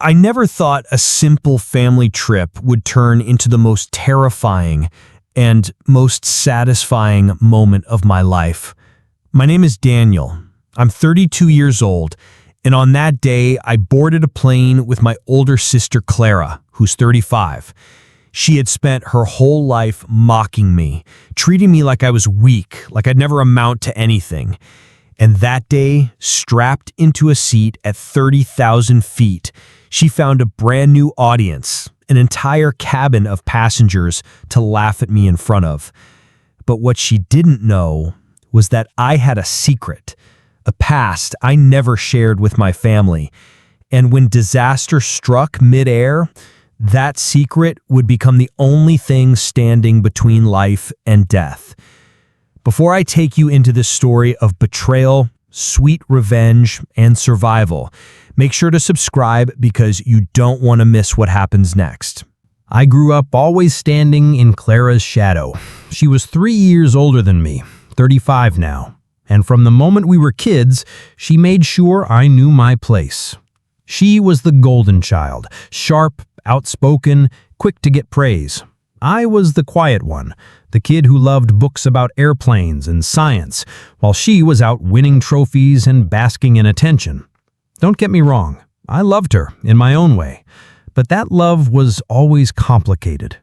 I never thought a simple family trip would turn into the most terrifying and most satisfying moment of my life. My name is Daniel. I'm 32 years old, and on that day, I boarded a plane with my older sister Clara, who's 35. She had spent her whole life mocking me, treating me like I was weak, like I'd never amount to anything. And that day, strapped into a seat at 30,000 feet, she found a brand new audience, an entire cabin of passengers to laugh at me in front of. But what she didn't know was that I had a secret, a past I never shared with my family. And when disaster struck midair, that secret would become the only thing standing between life and death. Before I take you into this story of betrayal, sweet revenge, and survival, make sure to subscribe because you don't want to miss what happens next. I grew up always standing in Clara's shadow. She was 3 years older than me, 35 now. And from the moment we were kids, she made sure I knew my place. She was the golden child, sharp, outspoken, quick to get praise. I was the quiet one, the kid who loved books about airplanes and science, while she was out winning trophies and basking in attention. Don't get me wrong, I loved her in my own way, but that love was always complicated.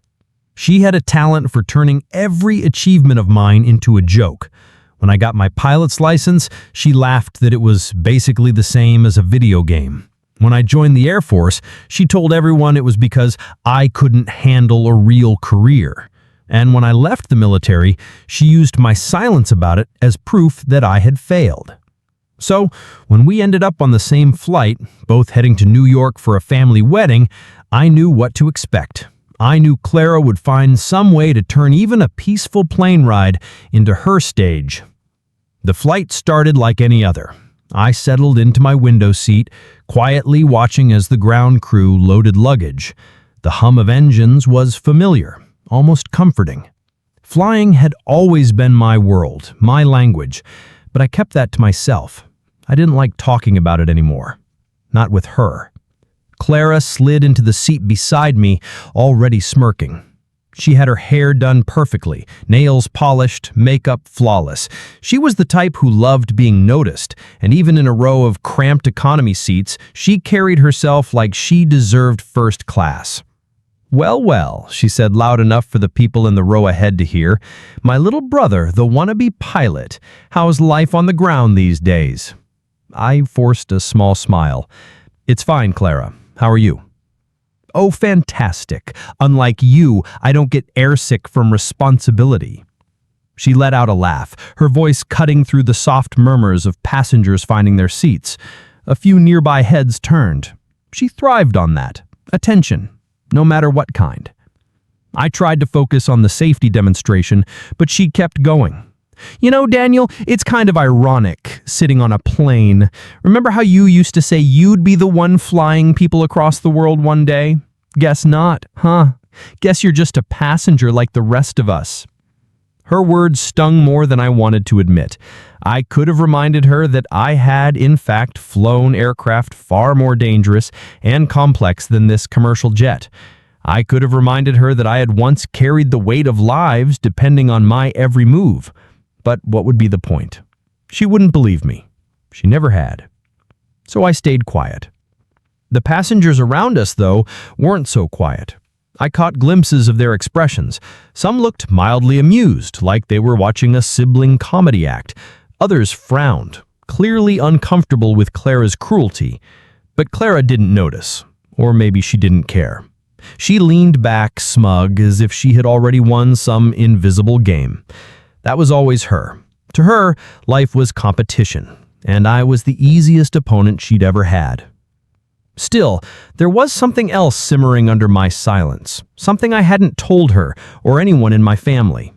She had a talent for turning every achievement of mine into a joke. When I got my pilot's license, she laughed that it was basically the same as a video game. When I joined the Air Force, she told everyone it was because I couldn't handle a real career. And when I left the military, she used my silence about it as proof that I had failed. So, when we ended up on the same flight, both heading to New York for a family wedding, I knew what to expect. I knew Clara would find some way to turn even a peaceful plane ride into her stage. The flight started like any other. I settled into my window seat, quietly watching as the ground crew loaded luggage. The hum of engines was familiar, almost comforting. Flying had always been my world, my language, but I kept that to myself. I didn't like talking about it anymore. Not with her. Clara slid into the seat beside me, already smirking. She had her hair done perfectly, nails polished, makeup flawless. She was the type who loved being noticed, and even in a row of cramped economy seats, she carried herself like she deserved first class. "Well, well," she said loud enough for the people in the row ahead to hear. "My little brother, the wannabe pilot. How's life on the ground these days?" I forced a small smile. "It's fine, Clara. How are you?" "Oh, fantastic. Unlike you, I don't get airsick from responsibility." She let out a laugh, her voice cutting through the soft murmurs of passengers finding their seats. A few nearby heads turned. She thrived on that. Attention, no matter what kind. I tried to focus on the safety demonstration, but she kept going. "You know, Daniel, it's kind of ironic, sitting on a plane. Remember how you used to say you'd be the one flying people across the world one day? Guess not, huh? Guess you're just a passenger like the rest of us." Her words stung more than I wanted to admit. I could have reminded her that I had, in fact, flown aircraft far more dangerous and complex than this commercial jet. I could have reminded her that I had once carried the weight of lives depending on my every move. But what would be the point? She wouldn't believe me. She never had. So I stayed quiet. The passengers around us, though, weren't so quiet. I caught glimpses of their expressions. Some looked mildly amused, like they were watching a sibling comedy act. Others frowned, clearly uncomfortable with Clara's cruelty. But Clara didn't notice, or maybe she didn't care. She leaned back, smug, as if she had already won some invisible game. That was always her. To her, life was competition, and I was the easiest opponent she'd ever had. Still, there was something else simmering under my silence, something I hadn't told her or anyone in my family.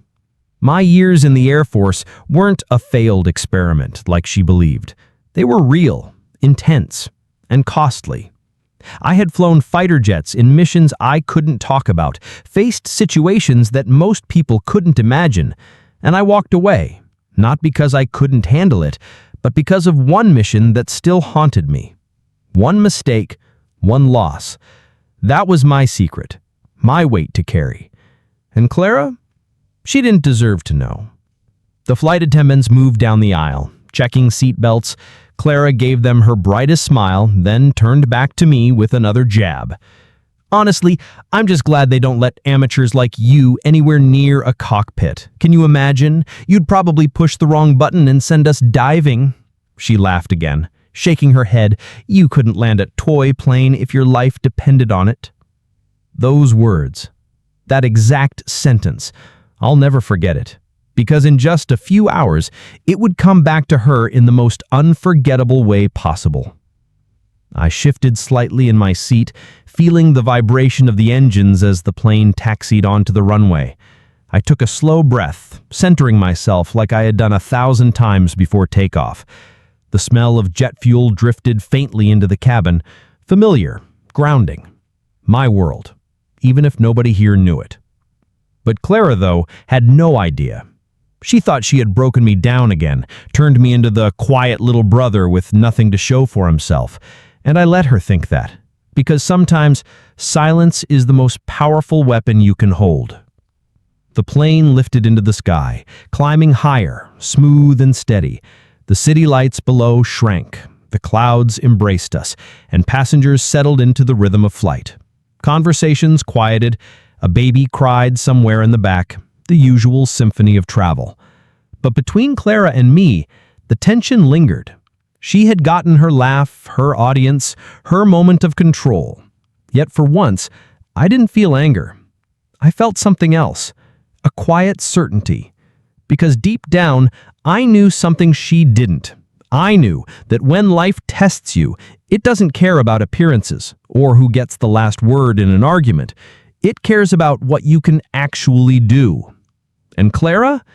My years in the Air Force weren't a failed experiment like she believed. They were real, intense, and costly. I had flown fighter jets in missions I couldn't talk about, faced situations that most people couldn't imagine, and I walked away, not because I couldn't handle it, but because of one mission that still haunted me. One mistake, one loss. That was my secret, my weight to carry. And Clara? She didn't deserve to know. The flight attendants moved down the aisle, checking seat belts. Clara gave them her brightest smile, then turned back to me with another jab. Honestly, I'm just glad they don't let amateurs like you anywhere near a cockpit. Can you imagine? You'd probably push the wrong button and send us diving. She laughed again, shaking her head. You couldn't land a toy plane if your life depended on it. Those words, that exact sentence, I'll never forget it. Because in just a few hours, it would come back to her in the most unforgettable way possible. I shifted slightly in my seat, feeling the vibration of the engines as the plane taxied onto the runway. I took a slow breath, centering myself like I had done 1,000 times before takeoff. The smell of jet fuel drifted faintly into the cabin, familiar, grounding. My world, even if nobody here knew it. But Clara, though, had no idea. She thought she had broken me down again, turned me into the quiet little brother with nothing to show for himself. And I let her think that, because sometimes silence is the most powerful weapon you can hold. The plane lifted into the sky, climbing higher, smooth and steady. The city lights below shrank, the clouds embraced us, and passengers settled into the rhythm of flight. Conversations quieted, a baby cried somewhere in the back, the usual symphony of travel. But between Clara and me, the tension lingered. She had gotten her laugh, her audience, her moment of control. Yet for once, I didn't feel anger. I felt something else, a quiet certainty. Because deep down, I knew something she didn't. I knew that when life tests you, it doesn't care about appearances or who gets the last word in an argument. It cares about what you can actually do. And Clara?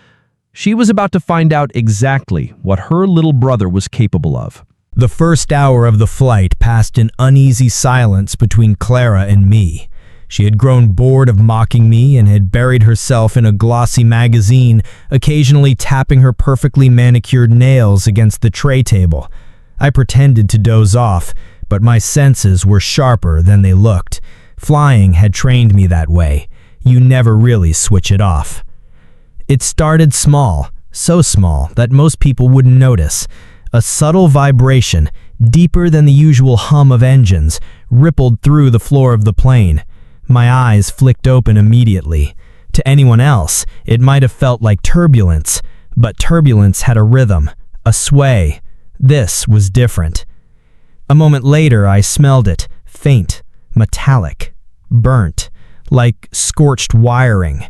She was about to find out exactly what her little brother was capable of. The first hour of the flight passed in uneasy silence between Clara and me. She had grown bored of mocking me and had buried herself in a glossy magazine, occasionally tapping her perfectly manicured nails against the tray table. I pretended to doze off, but my senses were sharper than they looked. Flying had trained me that way. You never really switch it off. It started small, so small that most people wouldn't notice. A subtle vibration, deeper than the usual hum of engines, rippled through the floor of the plane. My eyes flicked open immediately. To anyone else, it might have felt like turbulence, but turbulence had a rhythm, a sway. This was different. A moment later, I smelled it, faint, metallic, burnt, like scorched wiring.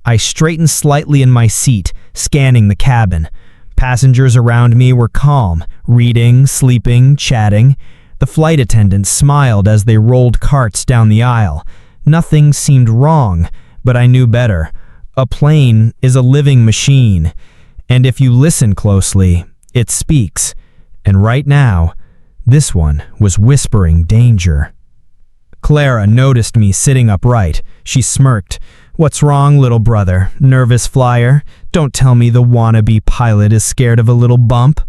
I straightened slightly in my seat, scanning the cabin. Passengers around me were calm, reading, sleeping, chatting. The flight attendants smiled as they rolled carts down the aisle. Nothing seemed wrong, but I knew better. A plane is a living machine, and if you listen closely, it speaks. And right now, this one was whispering danger. Clara noticed me sitting upright. She smirked. "What's wrong, little brother? Nervous flyer? Don't tell me the wannabe pilot is scared of a little bump."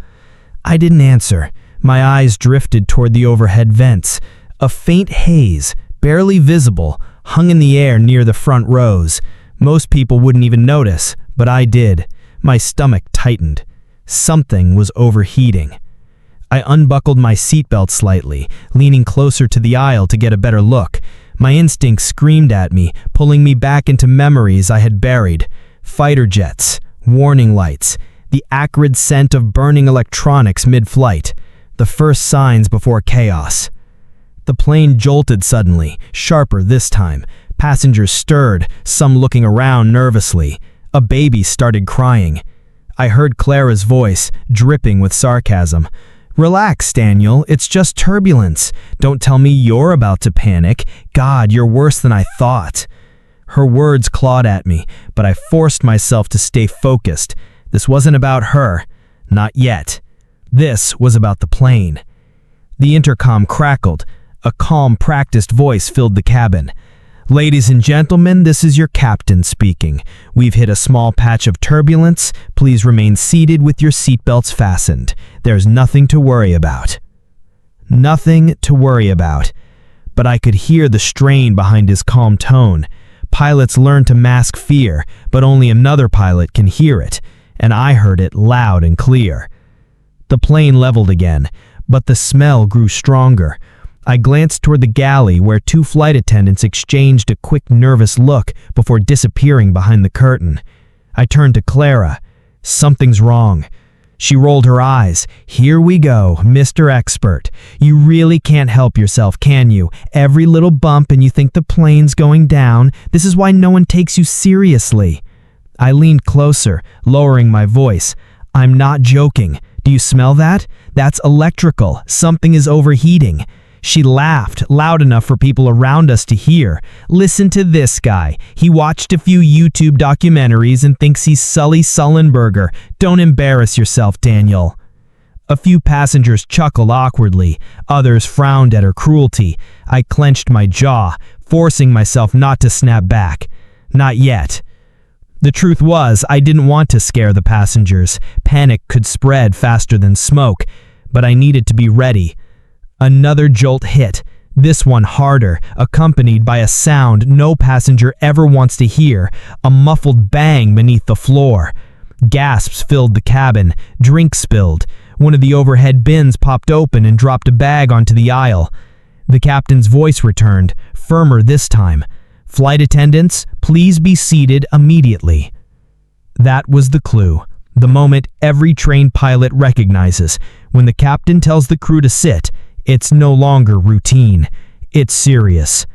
I didn't answer. My eyes drifted toward the overhead vents. A faint haze, barely visible, hung in the air near the front rows. Most people wouldn't even notice, but I did. My stomach tightened. Something was overheating. I unbuckled my seatbelt slightly, leaning closer to the aisle to get a better look. My instincts screamed at me, pulling me back into memories I had buried. Fighter jets, warning lights, the acrid scent of burning electronics mid-flight, the first signs before chaos. The plane jolted suddenly, sharper this time. Passengers stirred, some looking around nervously. A baby started crying. I heard Clara's voice, dripping with sarcasm. "Relax, Daniel, it's just turbulence. Don't tell me you're about to panic. God, you're worse than I thought." Her words clawed at me, but I forced myself to stay focused. This wasn't about her. Not yet. This was about the plane. The intercom crackled. A calm, practiced voice filled the cabin. "Ladies and gentlemen, this is your captain speaking. We've hit a small patch of turbulence. Please remain seated with your seatbelts fastened. There's nothing to worry about." Nothing to worry about. but I could hear the strain behind his calm tone. Pilots learn to mask fear, but only another pilot can hear it, and I heard it loud and clear. The plane leveled again, but the smell grew stronger. I glanced toward the galley where two flight attendants exchanged a quick, nervous look before disappearing behind the curtain. I turned to Clara. "Something's wrong." She rolled her eyes. "Here we go, Mr. Expert. You really can't help yourself, can you? Every little bump and you think the plane's going down. This is why no one takes you seriously." I leaned closer, lowering my voice. "I'm not joking. Do you smell that? That's electrical. Something is overheating." She laughed, loud enough for people around us to hear. "Listen to this guy. He watched a few YouTube documentaries and thinks he's Sully Sullenberger. Don't embarrass yourself, Daniel." A few passengers chuckled awkwardly. Others frowned at her cruelty. I clenched my jaw, forcing myself not to snap back. Not yet. The truth was, I didn't want to scare the passengers. Panic could spread faster than smoke, but I needed to be ready. Another jolt hit, this one harder, accompanied by a sound no passenger ever wants to hear, a muffled bang beneath the floor. Gasps filled the cabin, drink spilled. One of the overhead bins popped open and dropped a bag onto the aisle. The captain's voice returned, firmer this time. "Flight attendants, please be seated immediately." That was the clue, the moment every trained pilot recognizes. When the captain tells the crew to sit, it's no longer routine. It's serious.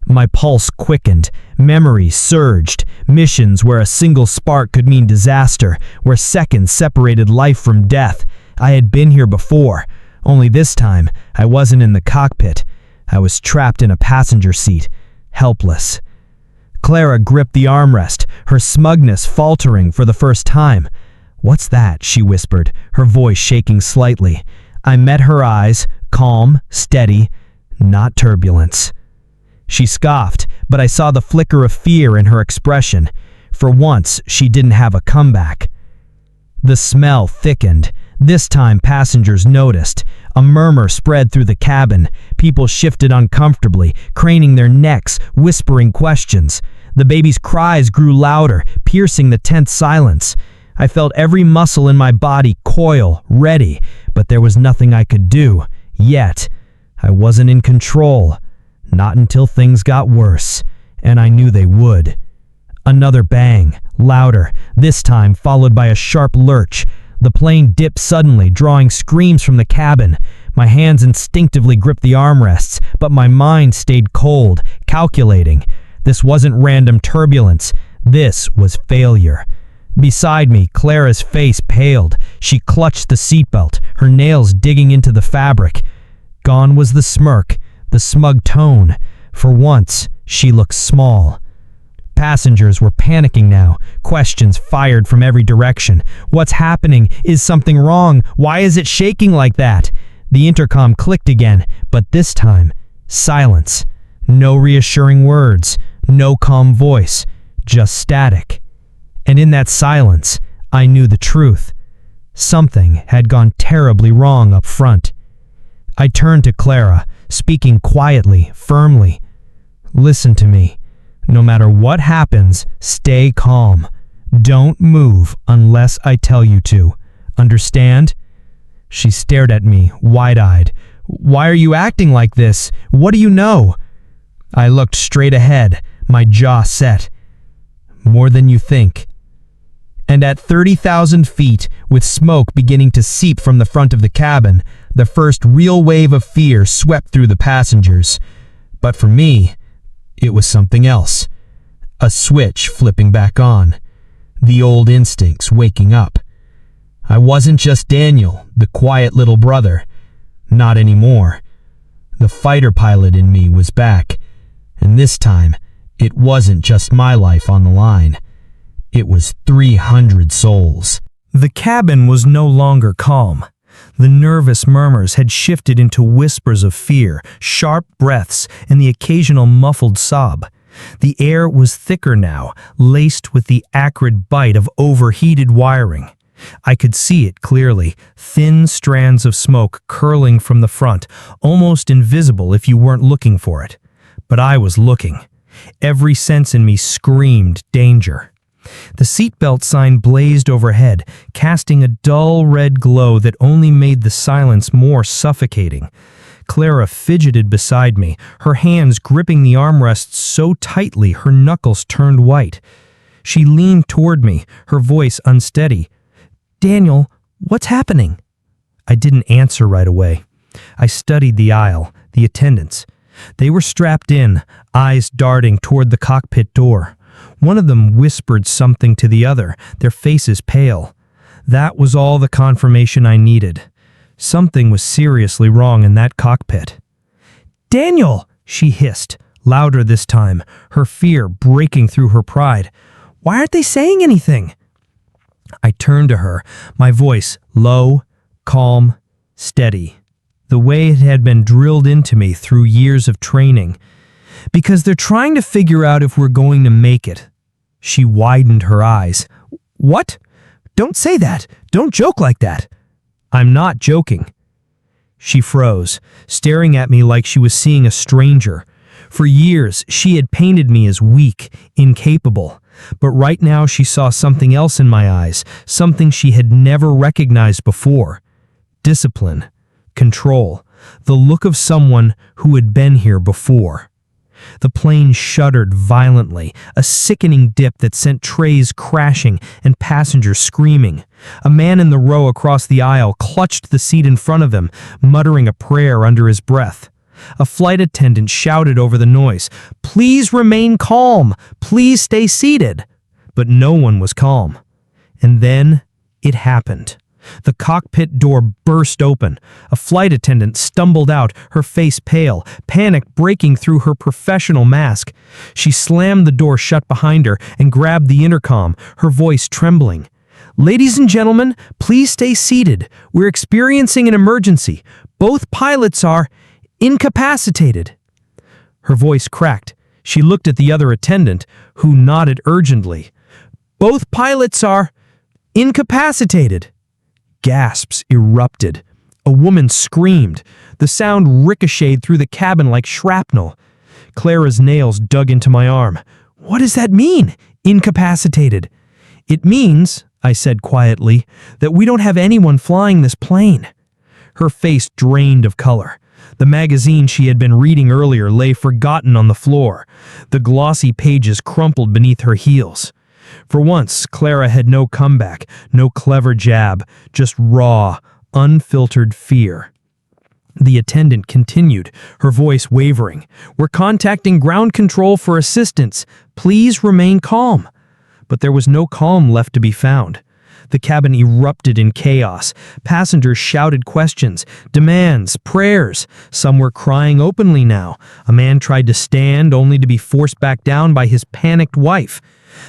My pulse quickened. Memories surged. Missions where a single spark could mean disaster, where seconds separated life from death. I had been here before. Only this time, I wasn't in the cockpit. I was trapped in a passenger seat, helpless. Clara gripped the armrest, her smugness faltering for the first time. "What's that?" she whispered, her voice shaking slightly. I met her eyes, calm, steady, not turbulence. She scoffed, but I saw the flicker of fear in her expression. For once, she didn't have a comeback. The smell thickened. This time, passengers noticed. A murmur spread through the cabin. People shifted uncomfortably, craning their necks, whispering questions. The baby's cries grew louder, piercing the tense silence. I felt every muscle in my body coil, ready, but there was nothing I could do. Yet, I wasn't in control. Not until things got worse, and I knew they would. Another bang, louder, this time followed by a sharp lurch. The plane dipped suddenly, drawing screams from the cabin. My hands instinctively gripped the armrests, but my mind stayed cold, calculating. This wasn't random turbulence. This was failure. Beside me, Clara's face paled. She clutched the seatbelt, her nails digging into the fabric. Gone was the smirk, the smug tone. For once, she looked small. Passengers were panicking now, questions fired from every direction. "What's happening? Is something wrong? Why is it shaking like that?" The intercom clicked again, but this time, silence. No reassuring words, no calm voice, just static. And in that silence, I knew the truth. Something had gone terribly wrong up front. I turned to Clara, speaking quietly, firmly. "Listen to me. No matter what happens, stay calm. Don't move unless I tell you to. Understand?" She stared at me, wide-eyed. "Why are you acting like this? What do you know?" I looked straight ahead, my jaw set. "More than you think." And at 30,000 feet, with smoke beginning to seep from the front of the cabin, the first real wave of fear swept through the passengers. But for me, it was something else. A switch flipping back on. The old instincts waking up. I wasn't just Daniel, the quiet little brother. Not anymore. The fighter pilot in me was back. And this time, it wasn't just my life on the line. It was 300 souls. The cabin was no longer calm. The nervous murmurs had shifted into whispers of fear, sharp breaths, and the occasional muffled sob. The air was thicker now, laced with the acrid bite of overheated wiring. I could see it clearly, thin strands of smoke curling from the front, almost invisible if you weren't looking for it. But I was looking. Every sense in me screamed danger. The seatbelt sign blazed overhead, casting a dull red glow that only made the silence more suffocating. Clara fidgeted beside me, her hands gripping the armrests so tightly her knuckles turned white. She leaned toward me, her voice unsteady. "Daniel, what's happening?" I didn't answer right away. I studied the aisle, the attendants. They were strapped in, eyes darting toward the cockpit door. One of them whispered something to the other, their faces pale. That was all the confirmation I needed. Something was seriously wrong in that cockpit. "Daniel!" she hissed, louder this time, her fear breaking through her pride. "Why aren't they saying anything?" I turned to her, my voice low, calm, steady, the way it had been drilled into me through years of training. "Because they're trying to figure out if we're going to make it." She widened her eyes. "What? Don't say that. Don't joke like that." "I'm not joking." She froze, staring at me like she was seeing a stranger. For years, she had painted me as weak, incapable. But right now she saw something else in my eyes, something she had never recognized before. Discipline, control, the look of someone who had been here before. The plane shuddered violently, a sickening dip that sent trays crashing and passengers screaming. A man in the row across the aisle clutched the seat in front of him, muttering a prayer under his breath. A flight attendant shouted over the noise, "Please remain calm! Please stay seated!" But no one was calm. And then it happened. The cockpit door burst open. A flight attendant stumbled out, her face pale, panic breaking through her professional mask. She slammed the door shut behind her and grabbed the intercom, her voice trembling. "Ladies and gentlemen, please stay seated. We're experiencing an emergency. Both pilots are incapacitated." Her voice cracked. She looked at the other attendant, who nodded urgently. "Both pilots are incapacitated." Gasps erupted. A woman screamed. The sound ricocheted through the cabin like shrapnel. Clara's nails dug into my arm. "What does that mean, incapacitated?" "It means," I said quietly, "that we don't have anyone flying this plane." Her face drained of color. The magazine she had been reading earlier lay forgotten on the floor. The glossy pages crumpled beneath her heels. For once, Clara had no comeback, no clever jab, just raw, unfiltered fear. The attendant continued, her voice wavering. "We're contacting ground control for assistance. Please remain calm." But there was no calm left to be found. The cabin erupted in chaos. Passengers shouted questions, demands, prayers. Some were crying openly now. A man tried to stand, only to be forced back down by his panicked wife.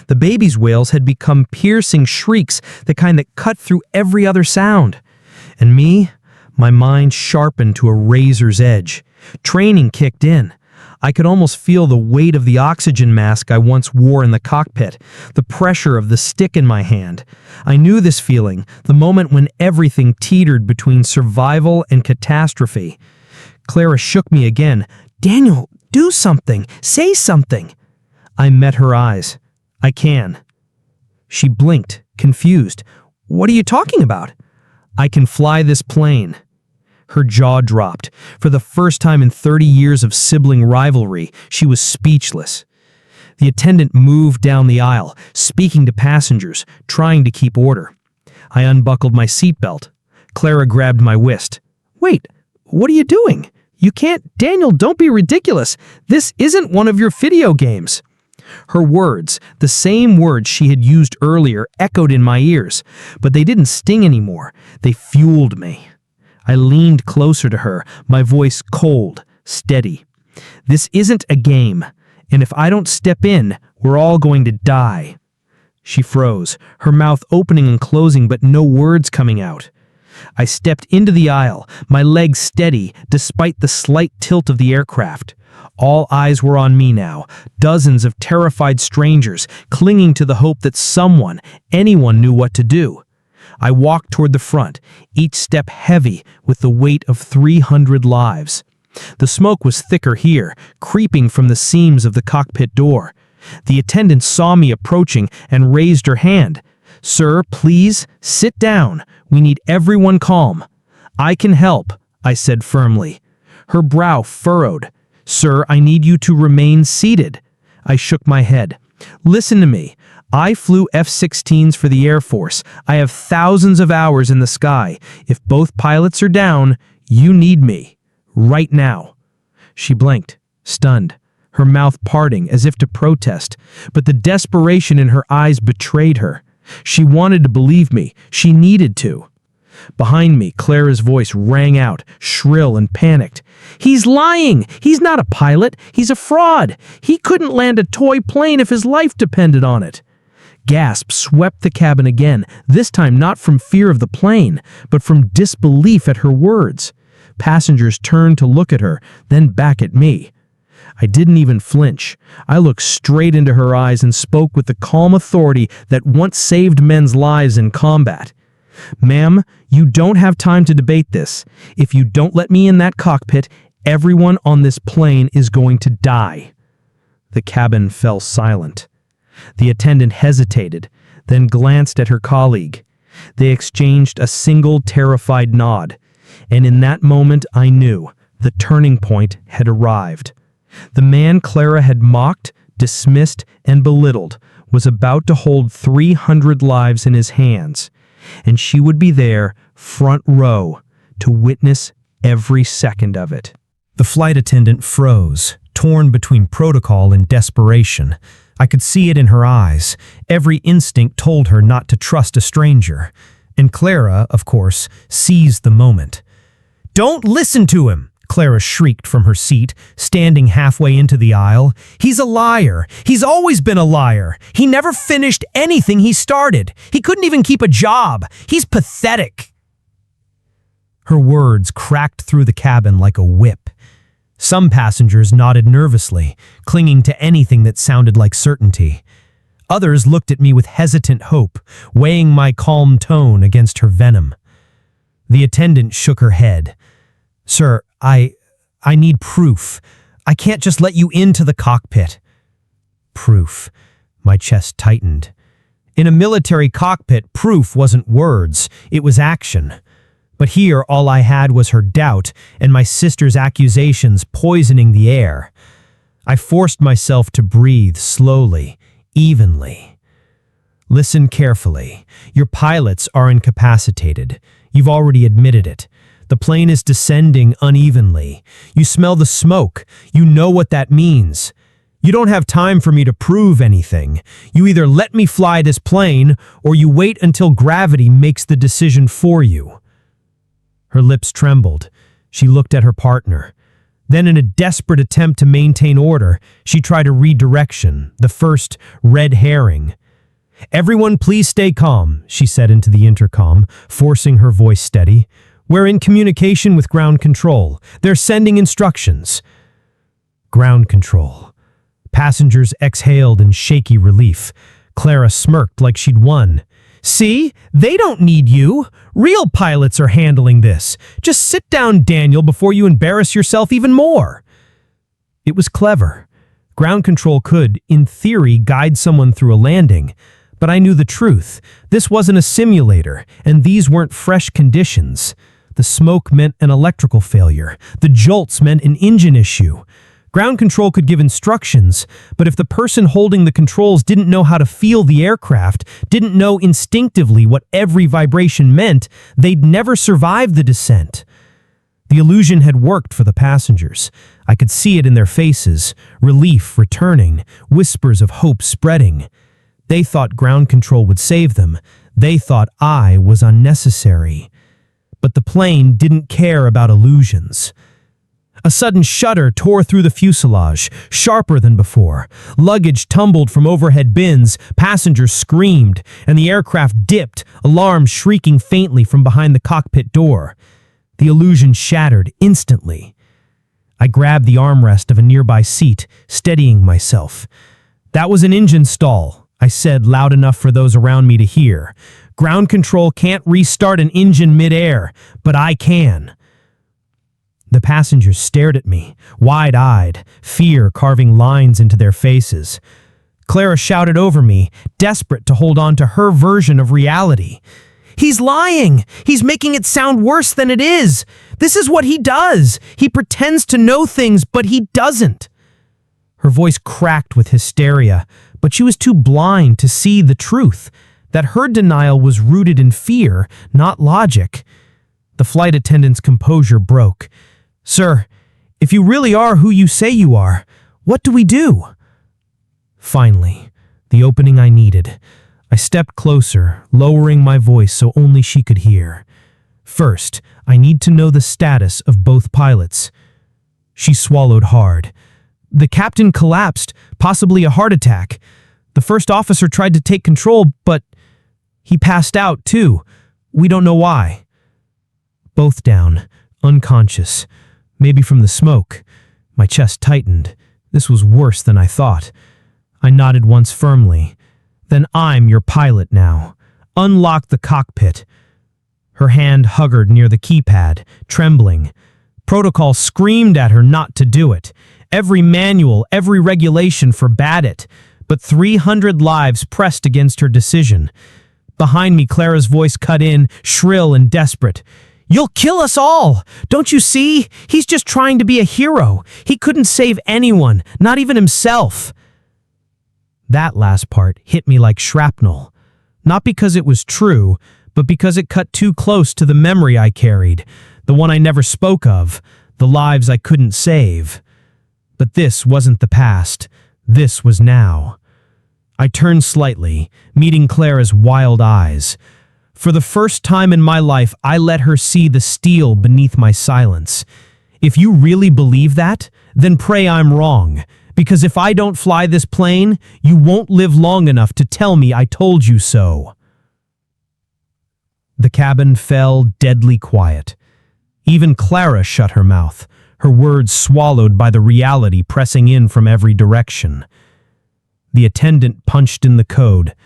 The baby's wails had become piercing shrieks, the kind that cut through every other sound. And me, my mind sharpened to a razor's edge. Training kicked in. I could almost feel the weight of the oxygen mask I once wore in the cockpit, the pressure of the stick in my hand. I knew this feeling, the moment when everything teetered between survival and catastrophe. Clara shook me again. "Daniel, do something! Say something!" I met her eyes. "I can." She blinked, confused. "What are you talking about?" "I can fly this plane." Her jaw dropped. For the first time in 30 years of sibling rivalry, she was speechless. The attendant moved down the aisle, speaking to passengers, trying to keep order. I unbuckled my seatbelt. Clara grabbed my wrist. "Wait, what are you doing? You can't— Daniel, don't be ridiculous. This isn't one of your video games." Her words, the same words she had used earlier, echoed in my ears, but they didn't sting anymore. They fueled me. I leaned closer to her, my voice cold, steady. "This isn't a game, and if I don't step in, we're all going to die." She froze, her mouth opening and closing but no words coming out. I stepped into the aisle, my legs steady despite the slight tilt of the aircraft. All eyes were on me now, dozens of terrified strangers clinging to the hope that someone, anyone knew what to do. I walked toward the front, each step heavy with the weight of 300 lives. The smoke was thicker here, creeping from the seams of the cockpit door. The attendant saw me approaching and raised her hand. "Sir, please, sit down. We need everyone calm." "I can help," I said firmly. Her brow furrowed. "Sir, I need you to remain seated." I shook my head. "Listen to me. I flew F-16s for the Air Force. I have thousands of hours in the sky. If both pilots are down, you need me. Right now." She blinked, stunned, her mouth parting as if to protest, but the desperation in her eyes betrayed her. She wanted to believe me. She needed to. Behind me, Clara's voice rang out, shrill and panicked. "He's lying! He's not a pilot! He's a fraud! He couldn't land a toy plane if his life depended on it!" Gasps swept the cabin again, this time not from fear of the plane, but from disbelief at her words. Passengers turned to look at her, then back at me. I didn't even flinch. I looked straight into her eyes and spoke with the calm authority that once saved men's lives in combat. "Ma'am, you don't have time to debate this. If you don't let me in that cockpit, everyone on this plane is going to die." The cabin fell silent. The attendant hesitated, then glanced at her colleague. They exchanged a single terrified nod, and in that moment I knew the turning point had arrived. The man Clara had mocked, dismissed, and belittled was about to hold 300 lives in his hands, and she would be there, front row, to witness every second of it. The flight attendant froze, torn between protocol and desperation. I could see it in her eyes. Every instinct told her not to trust a stranger. And Clara, of course, seized the moment. "Don't listen to him!" Clara shrieked from her seat, standing halfway into the aisle. "He's a liar. He's always been a liar. He never finished anything he started. He couldn't even keep a job. He's pathetic." Her words cracked through the cabin like a whip. Some passengers nodded nervously, clinging to anything that sounded like certainty. Others looked at me with hesitant hope, weighing my calm tone against her venom. The attendant shook her head. "Sir, I need proof. I can't just let you into the cockpit." Proof. My chest tightened. In a military cockpit, proof wasn't words, it was action. But here all I had was her doubt and my sister's accusations poisoning the air. I forced myself to breathe slowly, evenly. "Listen carefully. Your pilots are incapacitated. You've already admitted it. The plane is descending unevenly. You smell the smoke. You know what that means. You don't have time for me to prove anything. You either let me fly this plane or you wait until gravity makes the decision for you." Her lips trembled. She looked at her partner. Then, in a desperate attempt to maintain order, she tried a redirection, the first red herring. "Everyone please stay calm," she said into the intercom, forcing her voice steady. "We're in communication with ground control. They're sending instructions." Ground control. Passengers exhaled in shaky relief. Clara smirked like she'd won. "See? They don't need you. Real pilots are handling this. Just sit down, Daniel, before you embarrass yourself even more." It was clever. Ground control could, in theory, guide someone through a landing. But I knew the truth. This wasn't a simulator, and these weren't fresh conditions. The smoke meant an electrical failure. The jolts meant an engine issue. Ground control could give instructions, but if the person holding the controls didn't know how to feel the aircraft, didn't know instinctively what every vibration meant, they'd never survive the descent. The illusion had worked for the passengers. I could see it in their faces, relief returning, whispers of hope spreading. They thought ground control would save them. They thought I was unnecessary. But the plane didn't care about illusions. A sudden shudder tore through the fuselage, sharper than before. Luggage tumbled from overhead bins, passengers screamed, and the aircraft dipped, alarms shrieking faintly from behind the cockpit door. The illusion shattered instantly. I grabbed the armrest of a nearby seat, steadying myself. "That was an engine stall," I said loud enough for those around me to hear. "Ground control can't restart an engine mid-air, but I can." The passengers stared at me, wide-eyed, fear carving lines into their faces. Clara shouted over me, desperate to hold on to her version of reality. "He's lying! He's making it sound worse than it is! This is what he does! He pretends to know things, but he doesn't!" Her voice cracked with hysteria, but she was too blind to see the truth, that her denial was rooted in fear, not logic. The flight attendant's composure broke. "Sir, if you really are who you say you are, what do we do?" Finally, the opening I needed. I stepped closer, lowering my voice so only she could hear. "First, I need to know the status of both pilots." She swallowed hard. "The captain collapsed, possibly a heart attack. The first officer tried to take control, but he passed out too. We don't know why." "Both down, unconscious. Maybe from the smoke." My chest tightened. This was worse than I thought. I nodded once firmly. "Then I'm your pilot now. Unlock the cockpit." Her hand hovered near the keypad, trembling. Protocol screamed at her not to do it. Every manual, every regulation forbade it. But 300 lives pressed against her decision. Behind me, Clara's voice cut in, shrill and desperate. "You'll kill us all! Don't you see? He's just trying to be a hero. He couldn't save anyone, not even himself." That last part hit me like shrapnel. Not because it was true, but because it cut too close to the memory I carried, the one I never spoke of, the lives I couldn't save. But this wasn't the past. This was now. I turned slightly, meeting Clara's wild eyes. For the first time in my life, I let her see the steel beneath my silence. "If you really believe that, then pray I'm wrong. Because if I don't fly this plane, you won't live long enough to tell me I told you so." The cabin fell deadly quiet. Even Clara shut her mouth, her words swallowed by the reality pressing in from every direction. The attendant punched in the code.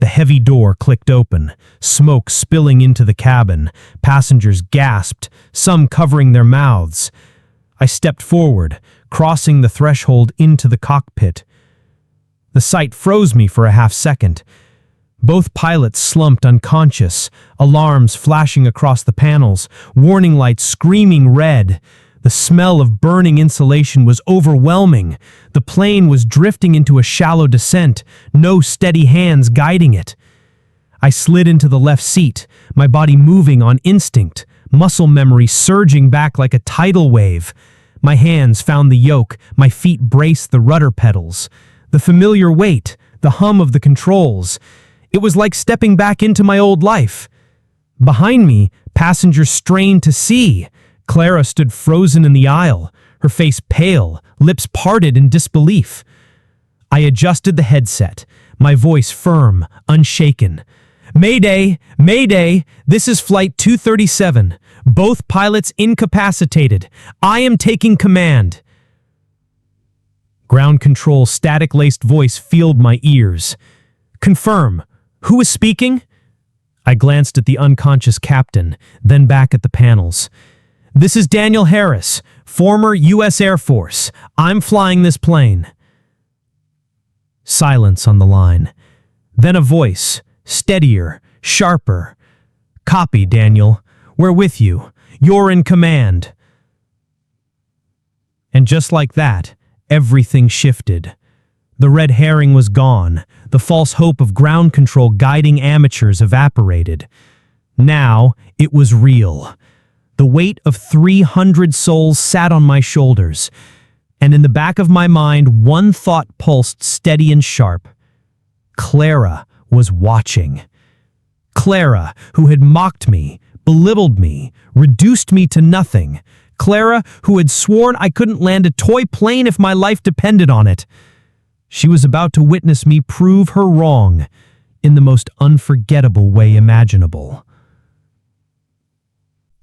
The heavy door clicked open, smoke spilling into the cabin. Passengers gasped, some covering their mouths. I stepped forward, crossing the threshold into the cockpit. The sight froze me for a half-second. Both pilots slumped unconscious, alarms flashing across the panels, warning lights screaming red. The smell of burning insulation was overwhelming. The plane was drifting into a shallow descent, no steady hands guiding it. I slid into the left seat, my body moving on instinct, muscle memory surging back like a tidal wave. My hands found the yoke, my feet braced the rudder pedals. The familiar weight, the hum of the controls. It was like stepping back into my old life. Behind me, passengers strained to see. Clara stood frozen in the aisle, her face pale, lips parted in disbelief. I adjusted the headset, my voice firm, unshaken. "Mayday! Mayday! This is Flight 237. Both pilots incapacitated. I am taking command." Ground control's static-laced voice filled my ears. "Confirm. Who is speaking?" I glanced at the unconscious captain, then back at the panels. "This is Daniel Harris, former U.S. Air Force. I'm flying this plane." Silence on the line. Then a voice, steadier, sharper. "Copy, Daniel. We're with you. You're in command." And just like that, everything shifted. The red herring was gone. The false hope of ground control guiding amateurs evaporated. Now it was real. The weight of 300 souls sat on my shoulders, and in the back of my mind, one thought pulsed steady and sharp. Clara was watching. Clara, who had mocked me, belittled me, reduced me to nothing. Clara, who had sworn I couldn't land a toy plane if my life depended on it. She was about to witness me prove her wrong in the most unforgettable way imaginable.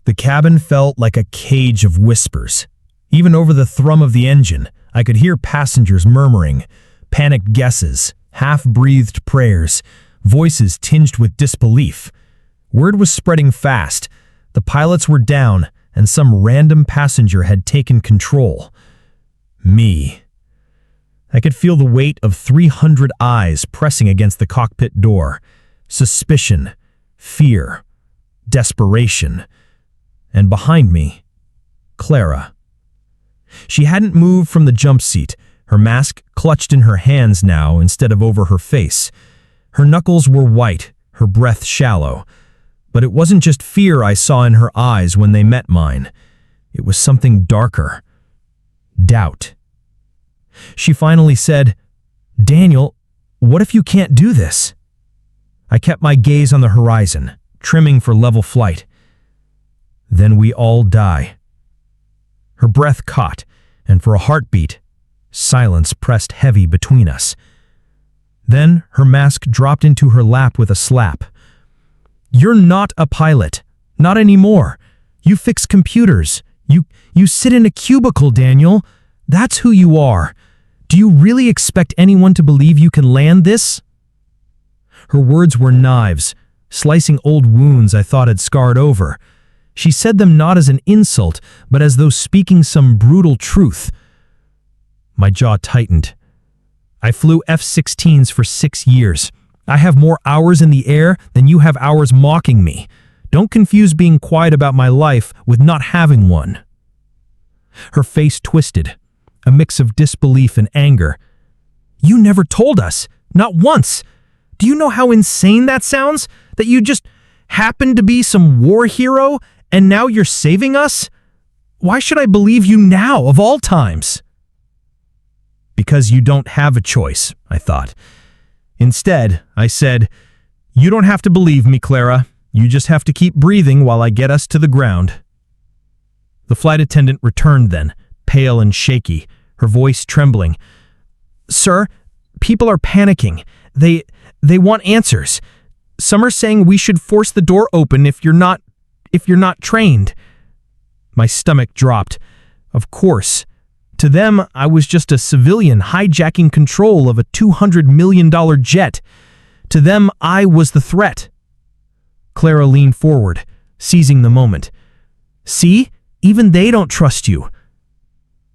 The cabin felt like a cage of whispers. Even over the thrum of the engine, I could hear passengers murmuring, panicked guesses, half-breathed prayers, voices tinged with disbelief. Word was spreading fast. The pilots were down, and some random passenger had taken control. Me. I could feel the weight of 300 eyes pressing against the cockpit door. Suspicion, fear, desperation. And behind me, Clara. She hadn't moved from the jump seat, her mask clutched in her hands now instead of over her face. Her knuckles were white, her breath shallow. But it wasn't just fear I saw in her eyes when they met mine. It was something darker. Doubt. She finally said, "Daniel, what if you can't do this?" I kept my gaze on the horizon, trimming for level flight. "Then we all die." Her breath caught, and for a heartbeat, silence pressed heavy between us. Then her mask dropped into her lap with a slap. "You're not a pilot. Not anymore. You fix computers. You sit in a cubicle, Daniel. That's who you are. Do you really expect anyone to believe you can land this?" Her words were knives, slicing old wounds I thought had scarred over. She said them not as an insult, but as though speaking some brutal truth. My jaw tightened. I flew F-16s for 6 years. I have more hours in the air than you have hours mocking me. Don't confuse being quiet about my life with not having one. Her face twisted, a mix of disbelief and anger. "You never told us, not once. Do you know how insane that sounds? That you just happened to be some war hero and now you're saving us? Why should I believe you now, of all times?" Because you don't have a choice, I thought. Instead, I said, "You don't have to believe me, Clara. You just have to keep breathing while I get us to the ground." The flight attendant returned then, pale and shaky, her voice trembling. "Sir, people are panicking. They want answers. Some are saying we should force the door open if you're not trained." My stomach dropped. Of course. To them, I was just a civilian hijacking control of a $200 million jet. To them, I was the threat. Clara leaned forward, seizing the moment. "See? Even they don't trust you."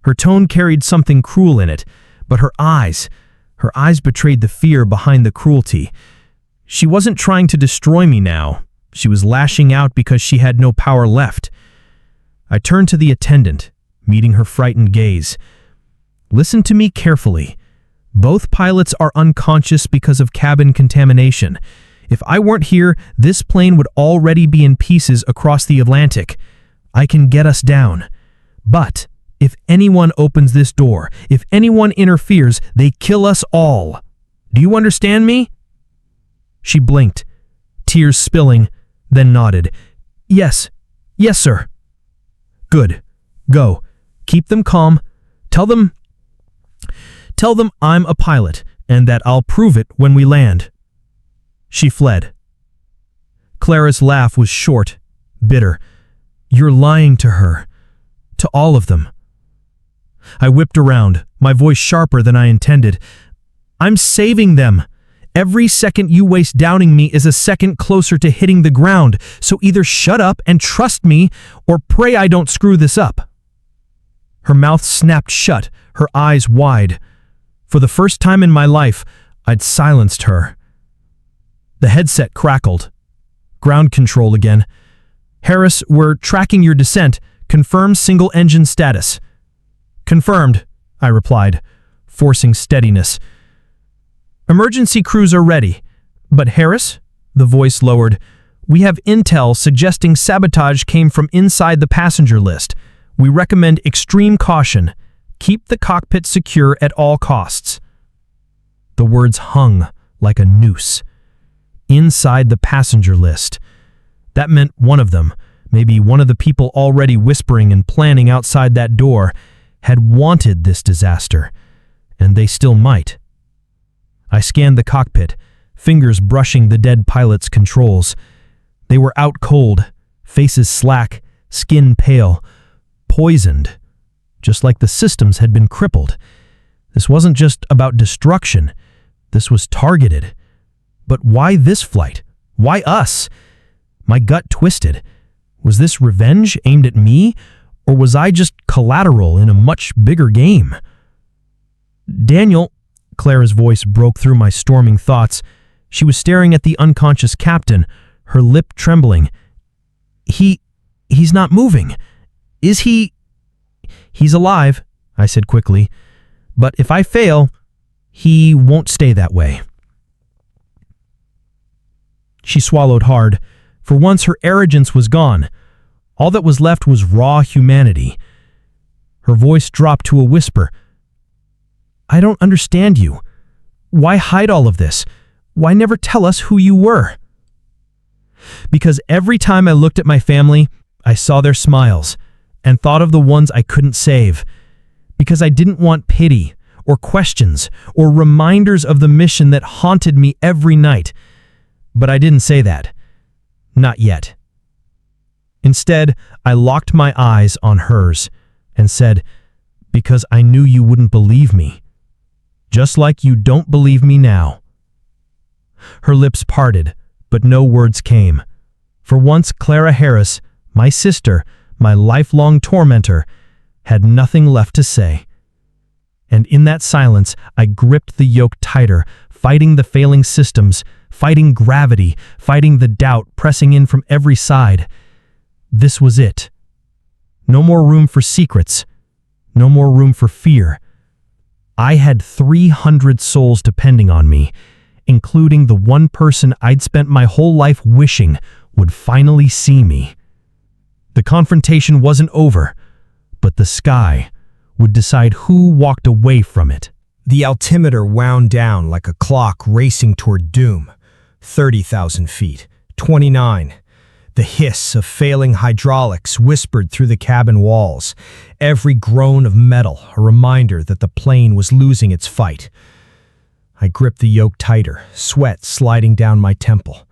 Her tone carried something cruel in it, but her eyes betrayed the fear behind the cruelty. She wasn't trying to destroy me now. She was lashing out because she had no power left. I turned to the attendant, meeting her frightened gaze. "Listen to me carefully. Both pilots are unconscious because of cabin contamination. If I weren't here, this plane would already be in pieces across the Atlantic. I can get us down. But if anyone opens this door, if anyone interferes, they kill us all. Do you understand me?" She blinked, tears spilling, then nodded. Yes, sir." "Good. Go. Keep them calm. Tell them I'm a pilot and that I'll prove it when we land." She fled. Clara's laugh was short, bitter. "You're lying to her. To all of them." I whipped around, my voice sharper than I intended. "I'm saving them. Every second you waste doubting me is a second closer to hitting the ground, so either shut up and trust me or pray I don't screw this up." Her mouth snapped shut, her eyes wide. For the first time in my life, I'd silenced her. The headset crackled. Ground control again. "Harris, we're tracking your descent. Confirm single engine status." "Confirmed," I replied, forcing steadiness. "Emergency crews are ready. But Harris," the voice lowered, "we have intel suggesting sabotage came from inside the passenger list. We recommend extreme caution. Keep the cockpit secure at all costs." The words hung like a noose. Inside the passenger list. That meant one of them, maybe one of the people already whispering and planning outside that door, had wanted this disaster, and they still might. I scanned the cockpit, fingers brushing the dead pilot's controls. They were out cold, faces slack, skin pale, poisoned, just like the systems had been crippled. This wasn't just about destruction. This was targeted. But why this flight? Why us? My gut twisted. Was this revenge aimed at me, or was I just collateral in a much bigger game? Daniel, Clara's voice broke through my storming thoughts. She was staring at the unconscious captain, her lip trembling. He's not moving. Is he? He's alive, I said quickly. But if I fail, he won't stay that way. She swallowed hard. For once, her arrogance was gone. All that was left was raw humanity. Her voice dropped to a whisper. I don't understand you. Why hide all of this? Why never tell us who you were? Because every time I looked at my family, I saw their smiles and thought of the ones I couldn't save. Because I didn't want pity or questions or reminders of the mission that haunted me every night. But I didn't say that. Not yet. Instead, I locked my eyes on hers and said, because I knew you wouldn't believe me. Just like you don't believe me now. Her lips parted, but no words came. For once, Clara Harris, my sister, my lifelong tormentor, had nothing left to say. And in that silence, I gripped the yoke tighter, fighting the failing systems, fighting gravity, fighting the doubt pressing in from every side. This was it. No more room for secrets. No more room for fear. I had 300 souls depending on me, including the one person I'd spent my whole life wishing would finally see me. The confrontation wasn't over, but the sky would decide who walked away from it. The altimeter wound down like a clock racing toward doom. 30,000 feet. 29. The hiss of failing hydraulics whispered through the cabin walls. Every groan of metal, a reminder that the plane was losing its fight. I gripped the yoke tighter, sweat sliding down my temple.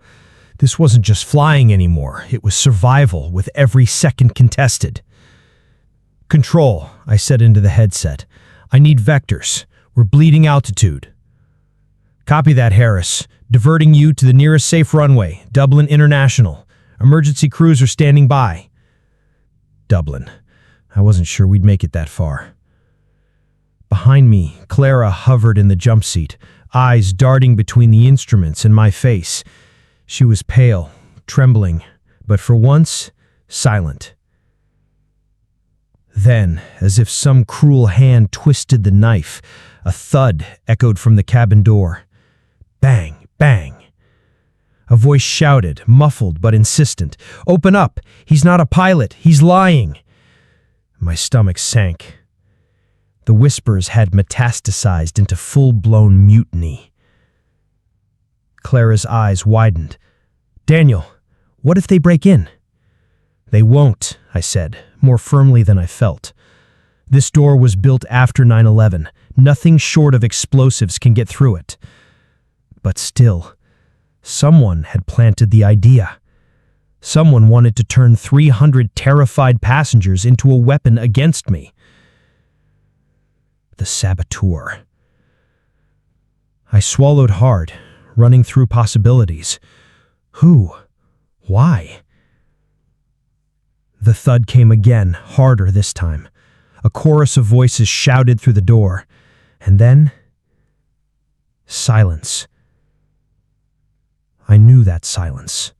This wasn't just flying anymore. It was survival with every second contested. Control, I said into the headset. I need vectors. We're bleeding altitude. Copy that, Harris. Diverting you to the nearest safe runway, Dublin International. Emergency crews are standing by. Dublin. I wasn't sure we'd make it that far. Behind me, Clara hovered in the jump seat, eyes darting between the instruments and my face. She was pale, trembling, but for once, silent. Then, as if some cruel hand twisted the knife, a thud echoed from the cabin door. Bang, bang. A voice shouted, muffled but insistent. Open up! He's not a pilot! He's lying! My stomach sank. The whispers had metastasized into full-blown mutiny. Clara's eyes widened. Daniel, what if they break in? They won't, I said, more firmly than I felt. This door was built after 9/11. Nothing short of explosives can get through it. But still, someone had planted the idea. Someone wanted to turn 300 terrified passengers into a weapon against me. The saboteur. I swallowed hard, running through possibilities. Who? Why? The thud came again, harder this time. A chorus of voices shouted through the door. And then, silence. I knew that silence.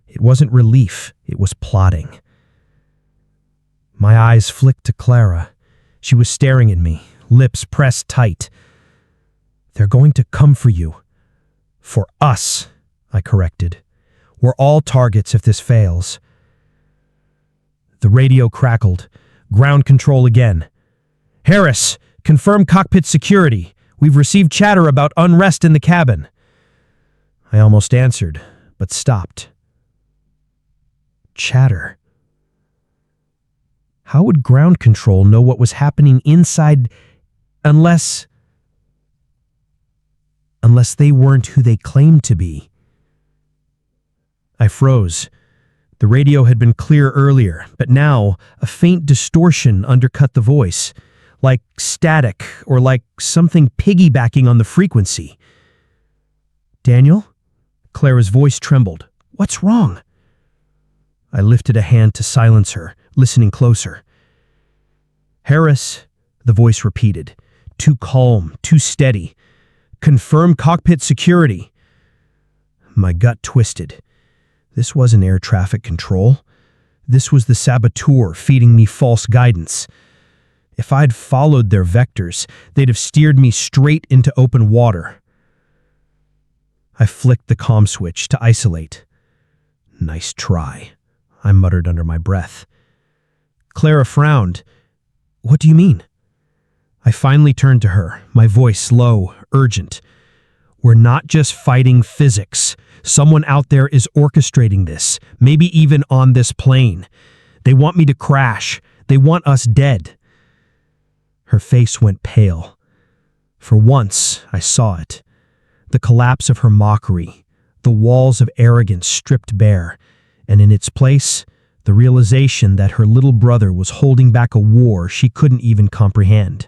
It wasn't relief, it was plotting. My eyes flicked to Clara. She was staring at me, lips pressed tight. They're going to come for you. For us, I corrected. We're all targets if this fails. The radio crackled. Ground control again. Harris, confirm cockpit security. We've received chatter about unrest in the cabin. I almost answered, but stopped. Chatter. How would ground control know what was happening inside unless they weren't who they claimed to be? I froze. The radio had been clear earlier, but now a faint distortion undercut the voice, like static or like something piggybacking on the frequency. Daniel? Clara's voice trembled. What's wrong? I lifted a hand to silence her, listening closer. Harris, the voice repeated, too calm, too steady. Confirm cockpit security. My gut twisted. This wasn't air traffic control. This was the saboteur feeding me false guidance. If I'd followed their vectors, they'd have steered me straight into open water. I flicked the comm switch to isolate. Nice try, I muttered under my breath. Clara frowned. What do you mean? I finally turned to her, my voice low, urgent. We're not just fighting physics. Someone out there is orchestrating this, maybe even on this plane. They want me to crash. They want us dead. Her face went pale. For once, I saw it. The collapse of her mockery, the walls of arrogance stripped bare, and in its place, the realization that her little brother was holding back a war she couldn't even comprehend.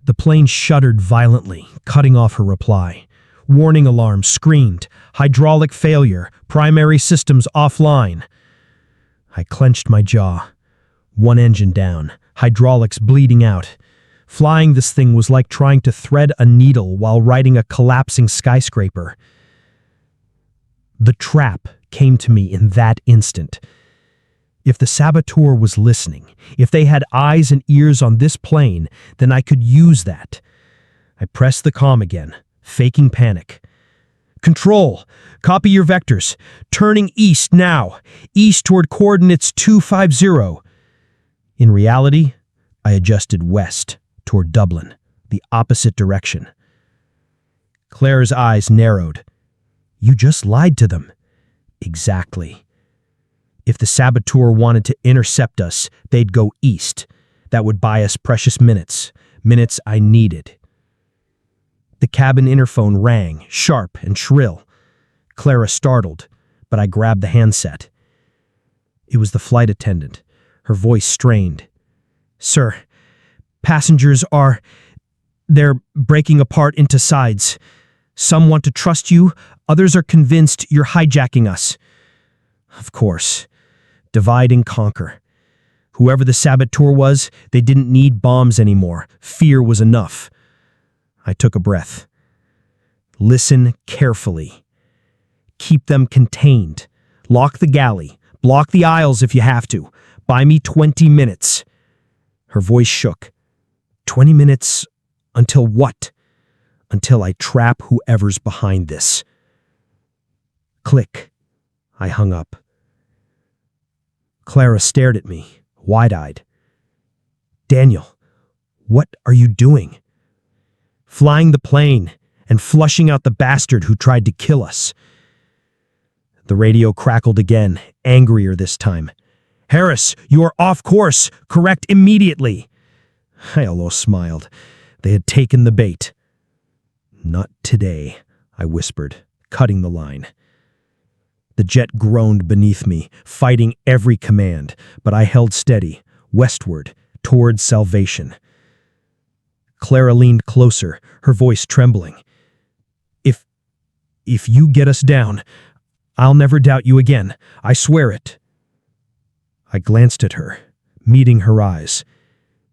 The plane shuddered violently, cutting off her reply. Warning alarm screamed, hydraulic failure, primary systems offline. I clenched my jaw. One engine down, hydraulics bleeding out. Flying this thing was like trying to thread a needle while riding a collapsing skyscraper. The trap came to me in that instant. If the saboteur was listening, if they had eyes and ears on this plane, then I could use that. I pressed the comm again, faking panic. Control, copy your vectors. Turning east now. East toward coordinates 250. In reality, I adjusted west toward Dublin, the opposite direction. Clara's eyes narrowed. You just lied to them. Exactly. If the saboteur wanted to intercept us, they'd go east. That would buy us precious minutes I needed. The cabin interphone rang, sharp and shrill. Clara startled, but I grabbed the handset. It was the flight attendant, her voice strained. Sir, passengers they're breaking apart into sides. Some want to trust you, others are convinced you're hijacking us. Of course. Divide and conquer. Whoever the saboteur was, they didn't need bombs anymore. Fear was enough. I took a breath. Listen carefully. Keep them contained. Lock the galley. Block the aisles if you have to. Buy me 20 minutes. Her voice shook. 20 minutes until what? Until I trap whoever's behind this. Click. I hung up. Clara stared at me, wide-eyed. Daniel, what are you doing? Flying the plane and flushing out the bastard who tried to kill us. The radio crackled again, angrier this time. Harris, you are off course. Correct immediately. I almost smiled. They had taken the bait. Not today, I whispered, cutting the line. The jet groaned beneath me, fighting every command, but I held steady, westward, towards salvation. Clara leaned closer, her voice trembling. If you get us down, I'll never doubt you again. I swear it. I glanced at her, meeting her eyes,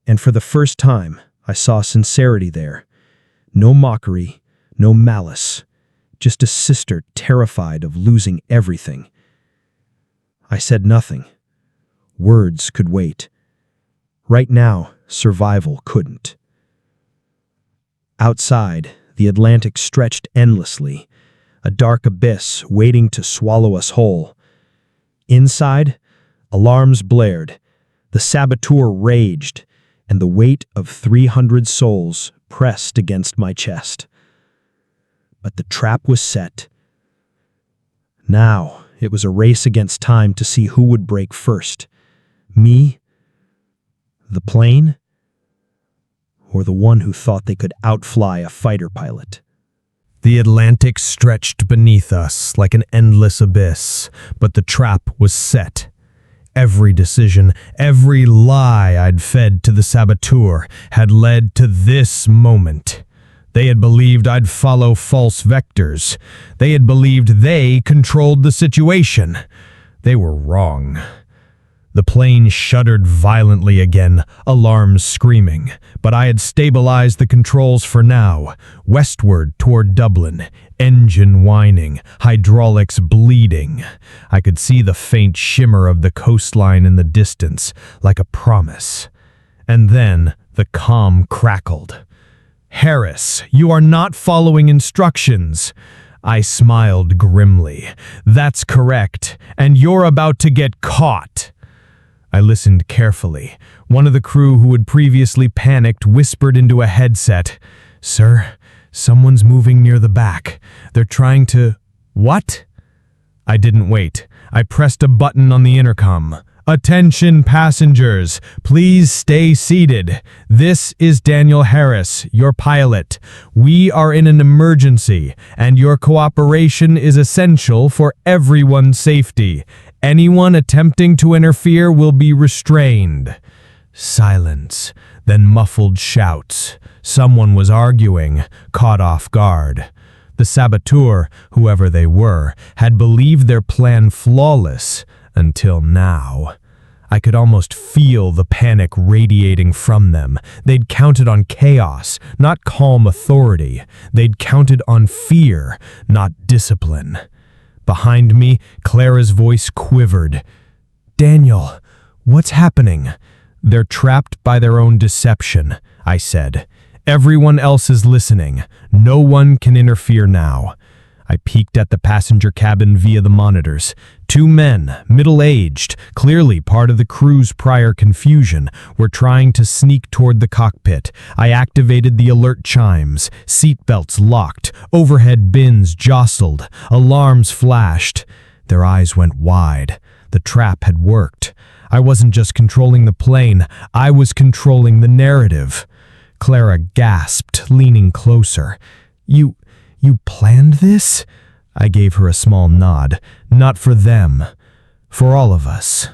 and for the first time, I saw sincerity there. No mockery, no malice. Just a sister terrified of losing everything. I said nothing. Words could wait. Right now, survival couldn't. Outside, the Atlantic stretched endlessly, a dark abyss waiting to swallow us whole. Inside, alarms blared, the saboteur raged, and the weight of 300 souls pressed against my chest. But the trap was set. Now, it was a race against time to see who would break first. Me? The plane? Or the one who thought they could outfly a fighter pilot? The Atlantic stretched beneath us like an endless abyss, but the trap was set. Every decision, every lie I'd fed to the saboteur had led to this moment. They had believed I'd follow false vectors. They had believed they controlled the situation. They were wrong. The plane shuddered violently again, alarms screaming, but I had stabilized the controls for now, westward toward Dublin, engine whining, hydraulics bleeding. I could see the faint shimmer of the coastline in the distance, like a promise. And then the comm crackled. "Harris, you are not following instructions." I smiled grimly. "That's correct, and you're about to get caught." I listened carefully. One of the crew who had previously panicked whispered into a headset, "Sir, someone's moving near the back. They're trying to—" "What?" I didn't wait. I pressed a button on the intercom. "Attention passengers, please stay seated. This is Daniel Harris, your pilot. We are in an emergency, and your cooperation is essential for everyone's safety. Anyone attempting to interfere will be restrained." Silence, then muffled shouts. Someone was arguing, caught off guard. The saboteur, whoever they were, had believed their plan flawless until now. I could almost feel the panic radiating from them. They'd counted on chaos, not calm authority. They'd counted on fear, not discipline. Behind me, Clara's voice quivered. "Daniel, what's happening?" "They're trapped by their own deception," I said. "Everyone else is listening. No one can interfere now." I peeked at the passenger cabin via the monitors. Two men, middle-aged, clearly part of the crew's prior confusion, were trying to sneak toward the cockpit. I activated the alert chimes. Seatbelts locked. Overhead bins jostled. Alarms flashed. Their eyes went wide. The trap had worked. I wasn't just controlling the plane. I was controlling the narrative. Clara gasped, leaning closer. You planned this?" I gave her a small nod. "Not for them. For all of us."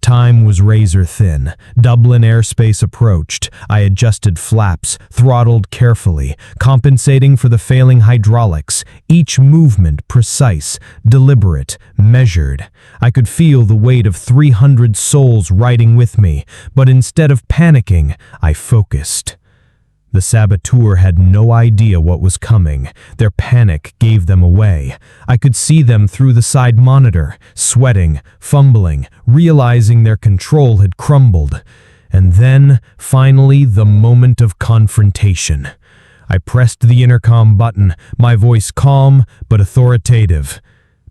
Time was razor thin. Dublin airspace approached. I adjusted flaps, throttled carefully, compensating for the failing hydraulics. Each movement precise, deliberate, measured. I could feel the weight of 300 souls riding with me, but instead of panicking, I focused. The saboteur had no idea what was coming. Their panic gave them away. I could see them through the side monitor, sweating, fumbling, realizing their control had crumbled. And then, finally, the moment of confrontation. I pressed the intercom button, my voice calm but authoritative.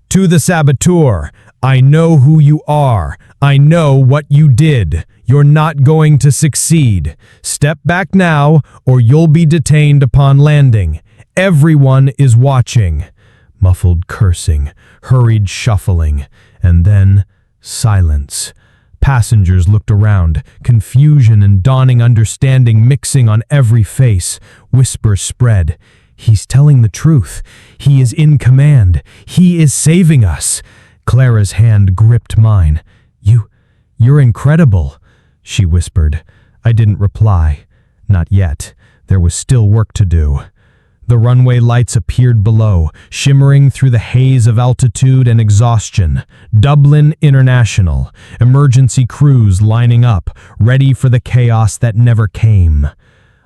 "To the saboteur, I know who you are. I know what you did. You're not going to succeed. Step back now, or you'll be detained upon landing. Everyone is watching." Muffled cursing, hurried shuffling, and then silence. Passengers looked around, confusion and dawning understanding mixing on every face. Whispers spread. "He's telling the truth. He is in command. He is saving us." Clara's hand gripped mine. You're incredible," she whispered. I didn't reply. Not yet. There was still work to do. The runway lights appeared below, shimmering through the haze of altitude and exhaustion. Dublin International. Emergency crews lining up, ready for the chaos that never came.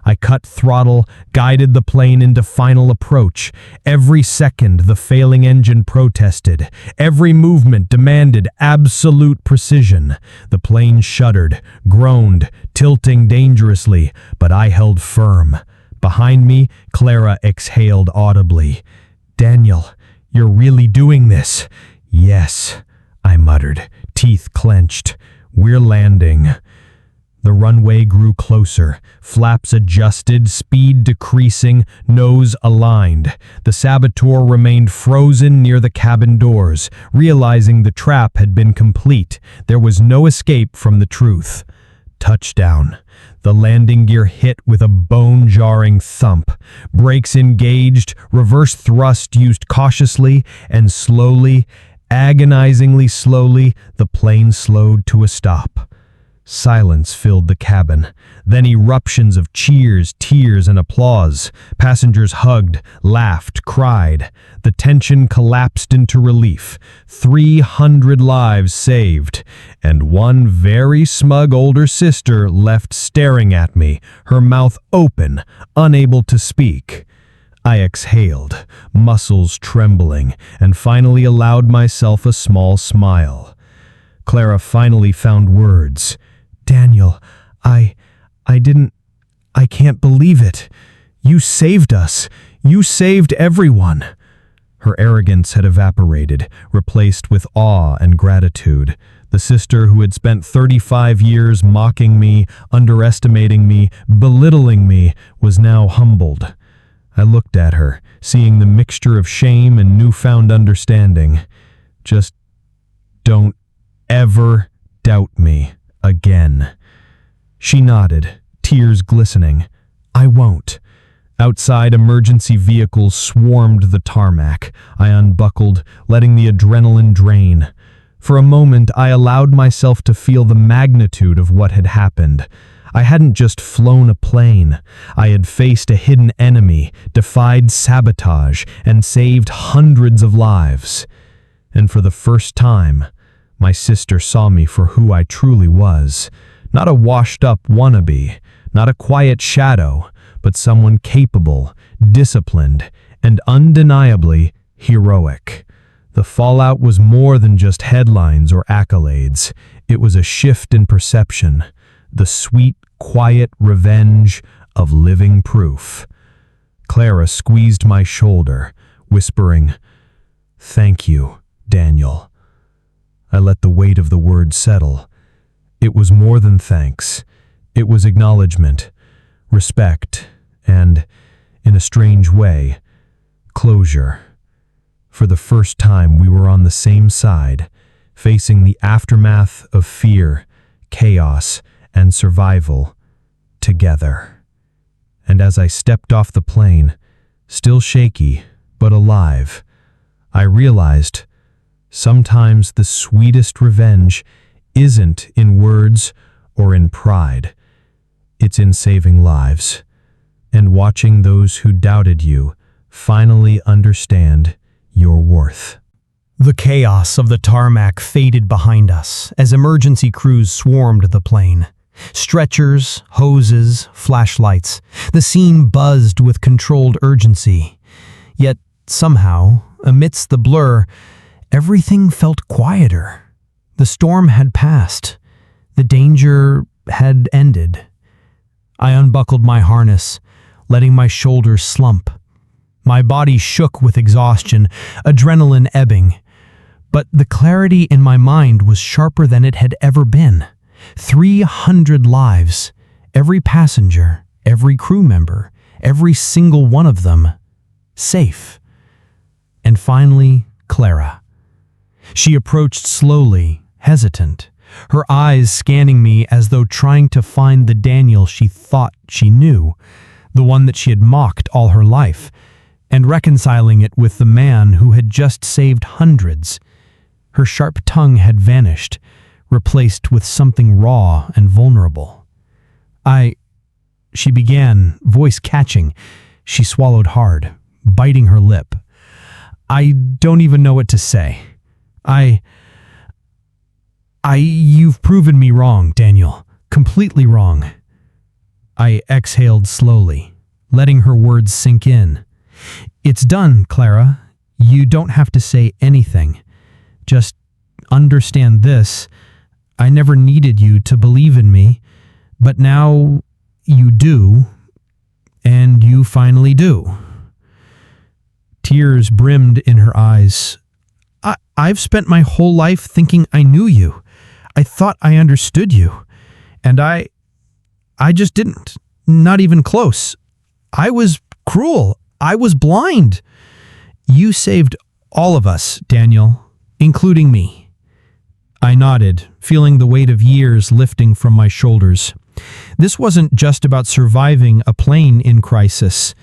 I cut throttle, guided the plane into final approach. Every second, the failing engine protested. Every movement demanded absolute precision. The plane shuddered, groaned, tilting dangerously, but I held firm. Behind me, Clara exhaled audibly. "Daniel, you're really doing this?" "Yes," I muttered, teeth clenched. "We're landing." The runway grew closer, flaps adjusted, speed decreasing, nose aligned. The saboteur remained frozen near the cabin doors, realizing the trap had been complete. There was no escape from the truth. Touchdown. The landing gear hit with a bone-jarring thump. Brakes engaged, reverse thrust used cautiously, and slowly, agonizingly slowly, the plane slowed to a stop. Silence filled the cabin, then eruptions of cheers, tears, and applause. Passengers hugged, laughed, cried. The tension collapsed into relief. 300 lives saved, and one very smug older sister left staring at me, her mouth open, unable to speak. I exhaled, muscles trembling, and finally allowed myself a small smile. Clara finally found words. "Daniel, I can't believe it. You saved us. You saved everyone." Her arrogance had evaporated, replaced with awe and gratitude. The sister who had spent 35 years mocking me, underestimating me, belittling me, was now humbled. I looked at her, seeing the mixture of shame and newfound understanding. "Just don't ever doubt me again." She nodded, tears glistening. "I won't." Outside, emergency vehicles swarmed the tarmac. I unbuckled, letting the adrenaline drain. For a moment, I allowed myself to feel the magnitude of what had happened. I hadn't just flown a plane. I had faced a hidden enemy, defied sabotage, and saved hundreds of lives. And for the first time, my sister saw me for who I truly was. Not a washed-up wannabe, not a quiet shadow, but someone capable, disciplined, and undeniably heroic. The fallout was more than just headlines or accolades. It was a shift in perception, the sweet, quiet revenge of living proof. Clara squeezed my shoulder, whispering, "Thank you, Daniel." I let the weight of the word settle. It was more than thanks. It was acknowledgement, respect, and, in a strange way, closure. For the first time, we were on the same side, facing the aftermath of fear, chaos, and survival together. And as I stepped off the plane, still shaky but alive, I realized sometimes the sweetest revenge isn't in words or in pride. It's in saving lives and watching those who doubted you finally understand your worth. The chaos of the tarmac faded behind us as emergency crews swarmed the plane. Stretchers, hoses, flashlights. The scene buzzed with controlled urgency. Yet, somehow, amidst the blur, everything felt quieter. The storm had passed. The danger had ended. I unbuckled my harness, letting my shoulders slump. My body shook with exhaustion, adrenaline ebbing. But the clarity in my mind was sharper than it had ever been. 300 lives, every passenger, every crew member, every single one of them, safe. And finally, Clara. She approached slowly, hesitant, her eyes scanning me as though trying to find the Daniel she thought she knew, the one that she had mocked all her life, and reconciling it with the man who had just saved hundreds. Her sharp tongue had vanished, replaced with something raw and vulnerable. She began, voice catching. She swallowed hard, biting her lip. "I don't even know what to say. You've proven me wrong, Daniel. Completely wrong." I exhaled slowly, letting her words sink in. "It's done, Clara. You don't have to say anything. Just understand this. I never needed you to believe in me, but now you do, and you finally do." Tears brimmed in her eyes. I've spent my whole life thinking I knew you. I thought I understood you. And I just didn't. Not even close. I was cruel. I was blind. You saved all of us, Daniel, including me. I nodded, feeling the weight of years lifting from my shoulders. This wasn't just about surviving a plane in crisis.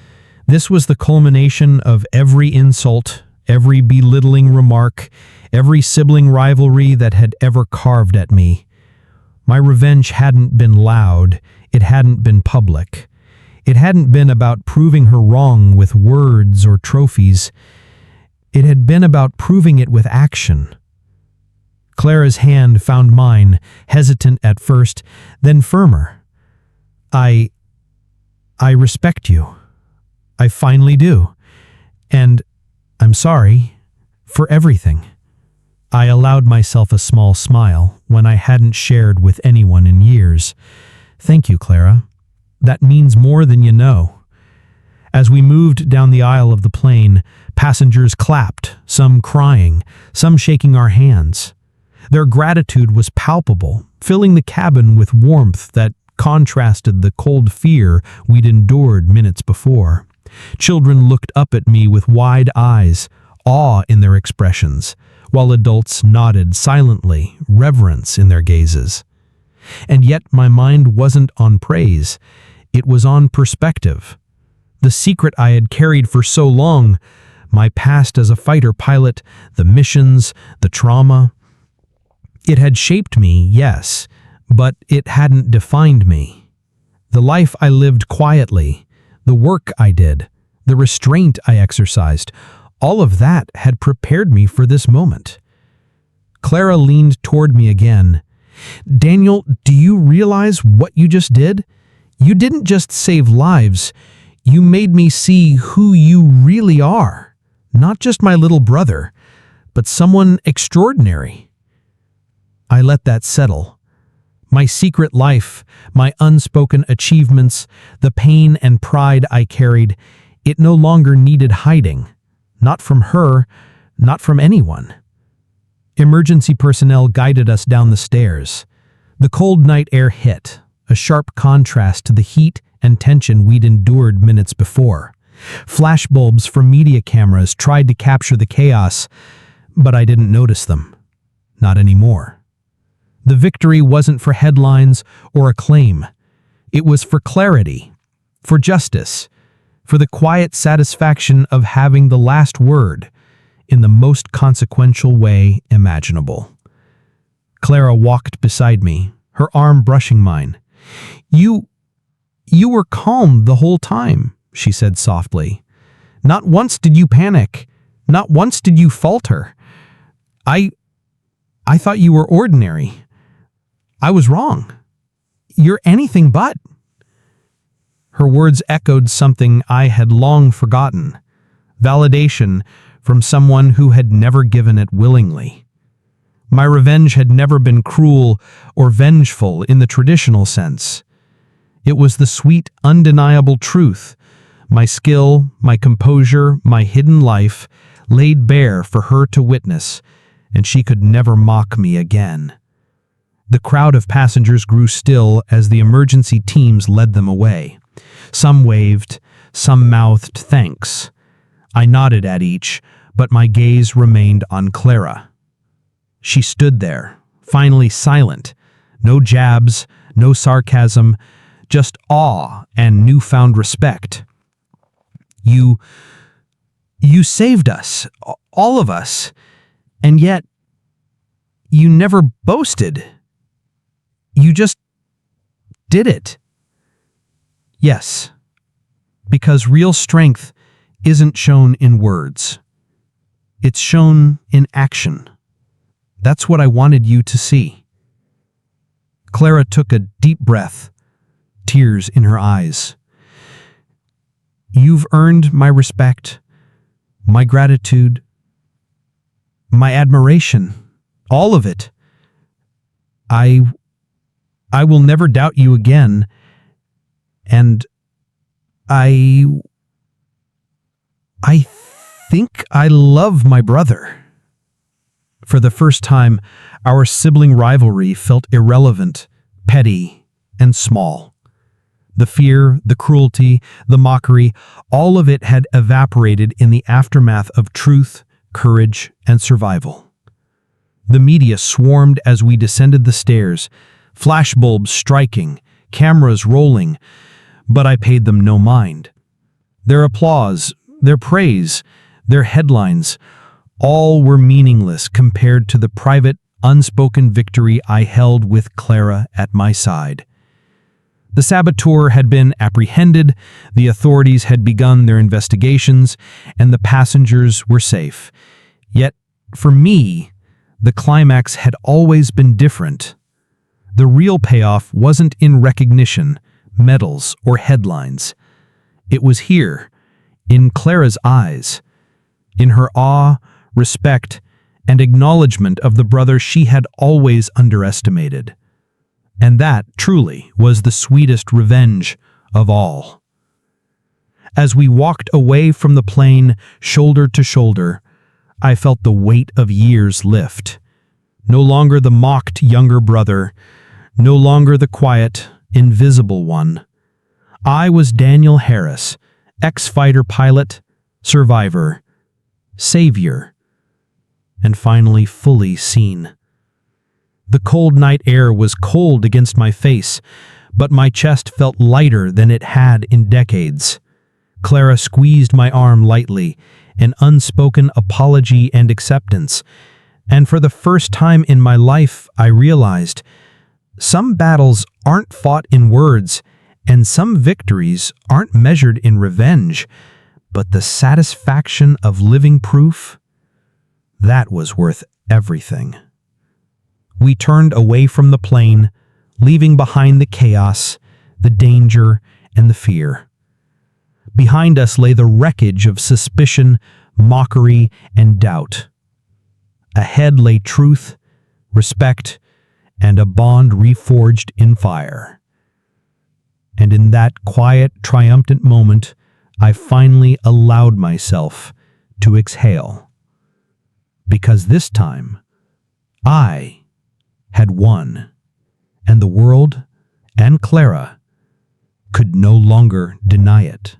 This was the culmination of every insult, every belittling remark, every sibling rivalry that had ever carved at me. My revenge hadn't been loud, it hadn't been public. It hadn't been about proving her wrong with words or trophies. It had been about proving it with action. Clara's hand found mine, hesitant at first, then firmer. I respect you. I finally do. And I'm sorry for everything. I allowed myself a small smile when I hadn't shared with anyone in years. Thank you, Clara. That means more than you know. As we moved down the aisle of the plane, passengers clapped, some crying, some shaking our hands. Their gratitude was palpable, filling the cabin with warmth that contrasted the cold fear we'd endured minutes before. Children looked up at me with wide eyes, awe in their expressions, while adults nodded silently, reverence in their gazes. And yet my mind wasn't on praise, it was on perspective. The secret I had carried for so long, my past as a fighter pilot, the missions, the trauma, it had shaped me, yes, but it hadn't defined me. The life I lived quietly, the work I did, the restraint I exercised, all of that had prepared me for this moment. Clara leaned toward me again. Daniel, do you realize what you just did? You didn't just save lives. You made me see who you really are. Not just my little brother, but someone extraordinary. I let that settle. My secret life, my unspoken achievements, the pain and pride I carried, it no longer needed hiding. Not from her, not from anyone. Emergency personnel guided us down the stairs. The cold night air hit, a sharp contrast to the heat and tension we'd endured minutes before. Flashbulbs from media cameras tried to capture the chaos, but I didn't notice them. Not anymore. The victory wasn't for headlines or acclaim. It was for clarity, for justice, for the quiet satisfaction of having the last word in the most consequential way imaginable. Clara walked beside me, her arm brushing mine. You were calm the whole time, she said softly. Not once did you panic. Not once did you falter. I thought you were ordinary. I was wrong. You're anything but. Her words echoed something I had long forgotten. Validation from someone who had never given it willingly. My revenge had never been cruel or vengeful in the traditional sense. It was the sweet, undeniable truth. My skill, my composure, my hidden life laid bare for her to witness, and she could never mock me again. The crowd of passengers grew still as the emergency teams led them away. Some waved, some mouthed thanks. I nodded at each, but my gaze remained on Clara. She stood there, finally silent. No jabs, no sarcasm, just awe and newfound respect. You saved us, all of us, and yet you never boasted. You just did it. Yes, because real strength isn't shown in words. It's shown in action. That's what I wanted you to see. Clara took a deep breath, tears in her eyes. You've earned my respect, my gratitude, my admiration, all of it. I will never doubt you again, and I think I love my brother. For the first time, our sibling rivalry felt irrelevant, petty, and small. The fear, the cruelty, the mockery, all of it had evaporated in the aftermath of truth, courage, and survival. The media swarmed as we descended the stairs, flashbulbs striking, cameras rolling, but I paid them no mind. Their applause, their praise, their headlines, all were meaningless compared to the private, unspoken victory I held with Clara at my side. The saboteur had been apprehended, the authorities had begun their investigations, and the passengers were safe. Yet, for me, the climax had always been different. The real payoff wasn't in recognition, medals, or headlines. It was here, in Clara's eyes, in her awe, respect, and acknowledgement of the brother she had always underestimated. And that, truly, was the sweetest revenge of all. As we walked away from the plane, shoulder to shoulder, I felt the weight of years lift. No longer the mocked younger brother, no longer the quiet, invisible one. I was Daniel Harris, ex-fighter pilot, survivor, savior, and finally fully seen. The cold night air was cold against my face, but my chest felt lighter than it had in decades. Clara squeezed my arm lightly, an unspoken apology and acceptance, and for the first time in my life I realized some battles aren't fought in words, and some victories aren't measured in revenge, but the satisfaction of living proof, that was worth everything. We turned away from the plane, leaving behind the chaos, the danger, and the fear. Behind us lay the wreckage of suspicion, mockery, and doubt. Ahead lay truth, respect, and a bond reforged in fire. And in that quiet, triumphant moment, I finally allowed myself to exhale. Because this time, I had won, and the world and Clara could no longer deny it.